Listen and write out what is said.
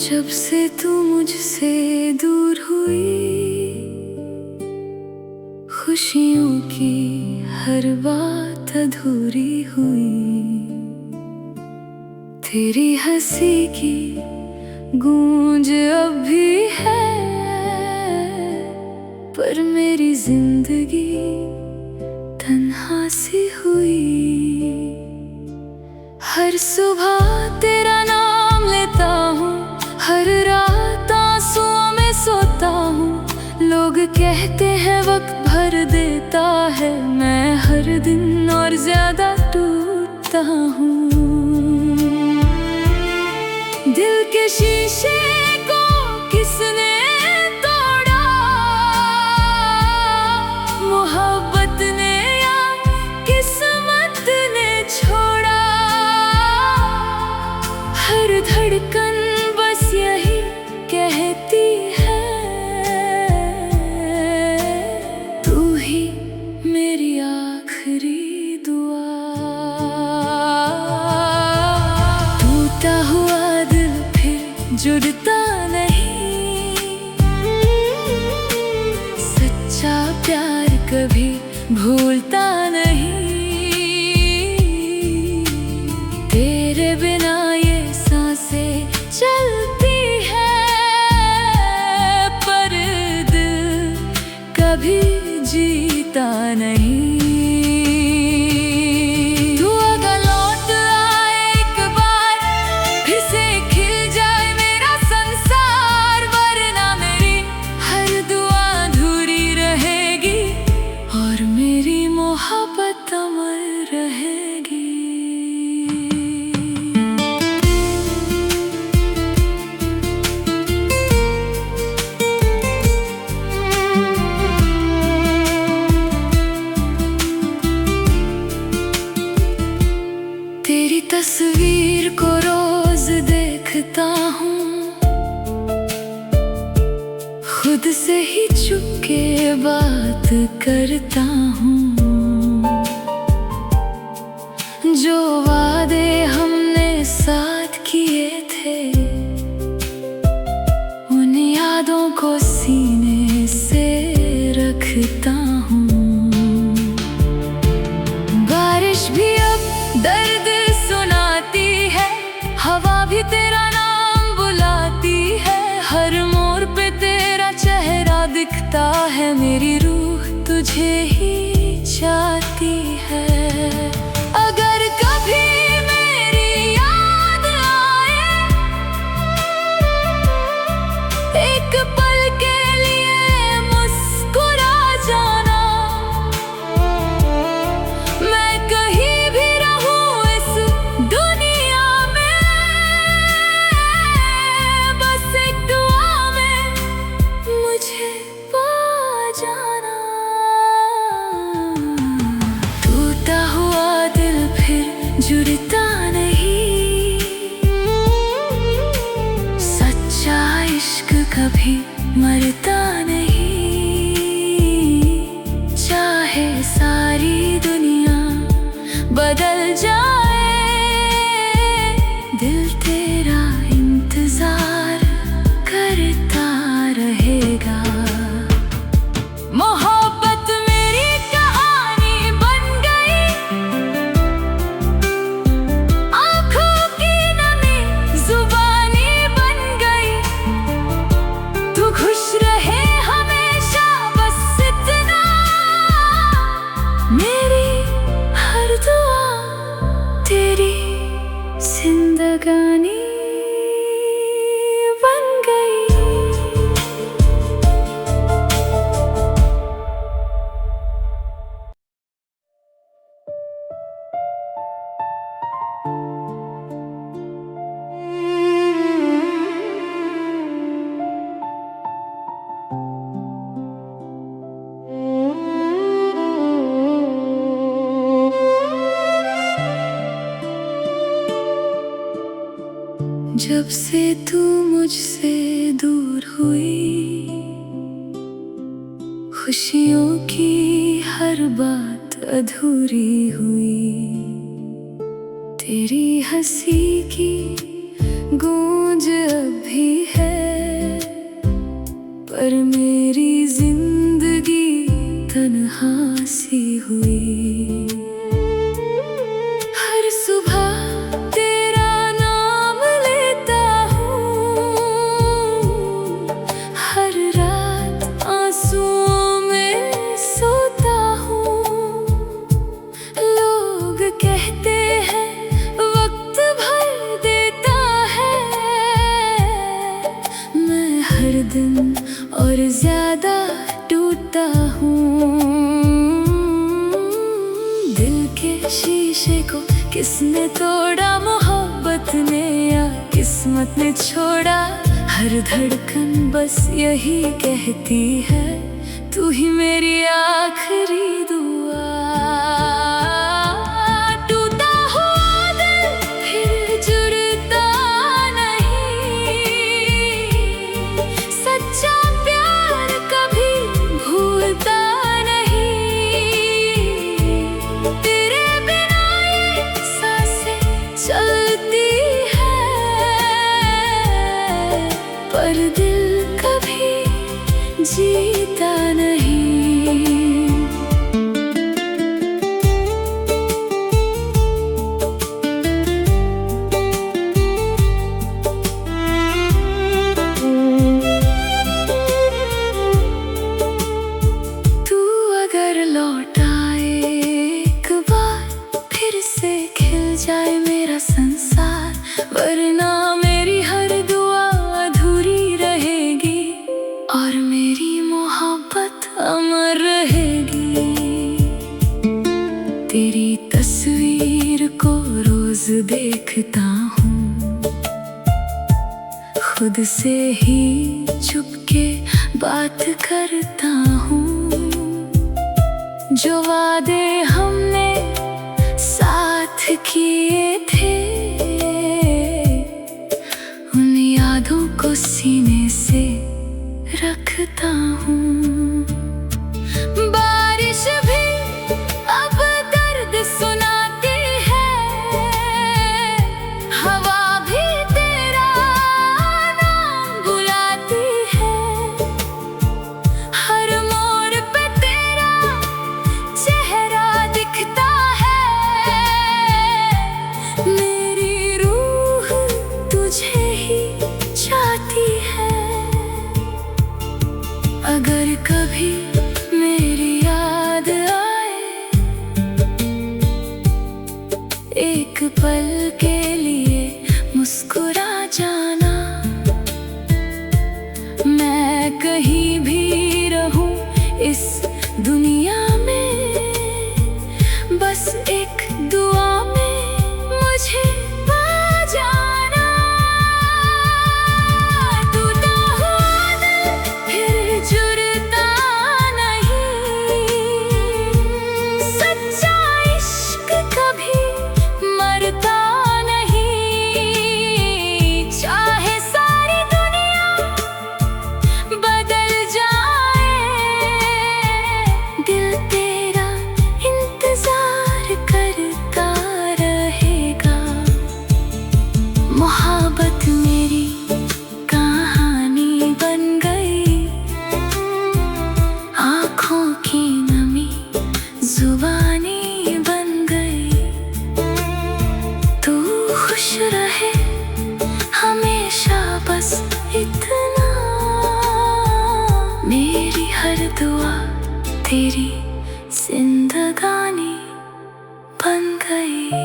जब से तू मुझसे दूर हुई, खुशियों की हर बात अधूरी हुई। तेरी हंसी की गूंज अब भी है, पर मेरी जिंदगी तन्हा सी हुई। हर सुबह तेरा नाम लेता हूँ, हर रात आंसुओं में सोता हूँ। लोग कहते हैं वक्त भर देता है, मैं हर दिन और ज्यादा टूटता हूँ। दिल के शीशे को किसने तोड़ा, मोहब्बत ने या किस्मत ने छोड़ा। हर धड़कन बस यही कहती है, तू ही मेरी आखिरी दुआ। टूटा हुआ दिल फिर जुड़ता नहीं, सच्चा प्यार कभी भूलता नहीं। तेरे बिना ये सांसें चलती है, पर दिल कभी जीता नहीं। तू अगर लौट आए एक बार, फिर से खिल जाए मेरा संसार। वरना मेरी हर दुआ अधूरी रहेगी, और मेरी मोहब्बत अमर रहेगी। तेरी तस्वीर को रोज देखता हूँ, खुद से ही चुपके बात करता हूँ। जो वादे हमने साथ किए थे, उन यादों को सीने से रखता हूँ। बारिश भी अब दर्द सुनाती है, हवा भी तेरा नाम बुलाती है। हर मोड़ पे तेरा चेहरा दिखता है, मेरी रूह तुझे ही चाहती है। अगर कभी मेरी याद आए, एक पल के लिए मुस्कुरा जाना। मैं कहीं भी रहूं इस दुनिया में, बस एक दुआ में मुझे पा जाना। टूटा हुआ दिल फिर जुड़ता नहीं, सच्चा इश्क कभी मरता नहीं। चाहे सारी दुनिया बदल जाए, दिल तेरा इंतजार करता रहेगा। मोहब्बत मेरी कहानी बन गई, आँखों की नमी जुबानी बन गई। तू खुश रहे हमेशा, बस इतना मेरी हर दुआ तेरी जिंदगानी बन गई। जब से तू मुझसे दूर हुई, खुशियों की हर बात अधूरी हुई। तेरी हंसी की गूंज अब भी है, पर मेरी जिंदगी तन्हा सी हुई। हर सुबह तेरा नाम लेता हूँ, हर रात आंसुओं में सोता हूँ। लोग कहते हैं वक्त भर देता है, मैं हर दिन और ज्यादा टूटता हूँ। दिल के शीशे को किसने तोड़ा, मोहब्बत ने या किस्मत ने छोड़ा। हर धड़कन बस यही कहती है, तू ही मेरी आखिरी दुआ। टूटा हुआ दिल फिर जुड़ता नहीं, सच्चा प्यार कभी भूलता नहीं। तेरे बिना ये सांसें चलती है, पर दिल कभी जीता नहीं। तू अगर लौट आए एक बार, फिर से खिल जाए मेरा संसार। वरना मेरी हर दुआ अधूरी रहेगी, और मेरी मोहब्बत अमर रहेगी। तेरी तस्वीर को रोज देखता हूँ, खुद से ही चुपके बात करता हूँ। जो वादे हमने साथ किए थे, उन यादों को सीने से रखता हूँ। बारिश भी अब दर्द सुनाती है, हवा भी तेरा नाम बुलाती है। हर मोड़ पे तेरा चेहरा दिखता है, मेरी रूह तुझे ही चाहती है। अगर कभी मेरी याद आए, एक पल के लिए मुस्कुरा जाना। मैं कहीं भी रहूं इस दुनिया में, बस एक दुआ में मुझे पा जाना। टूटा हुआ दिल फिर जुड़ता नहीं, सच्चा इश्क कभी मरता नहीं। चाहे सारी दुनिया बदल जाए, दिल तेरा इंतजार करता रहेगा। मोहब्बत मेरी कहानी बन गई, आँखों की नमी जुबानी बन गई। तू खुश रहे हमेशा, बस इतना। मेरी हर दुआ तेरी जिंदगानी बन गई।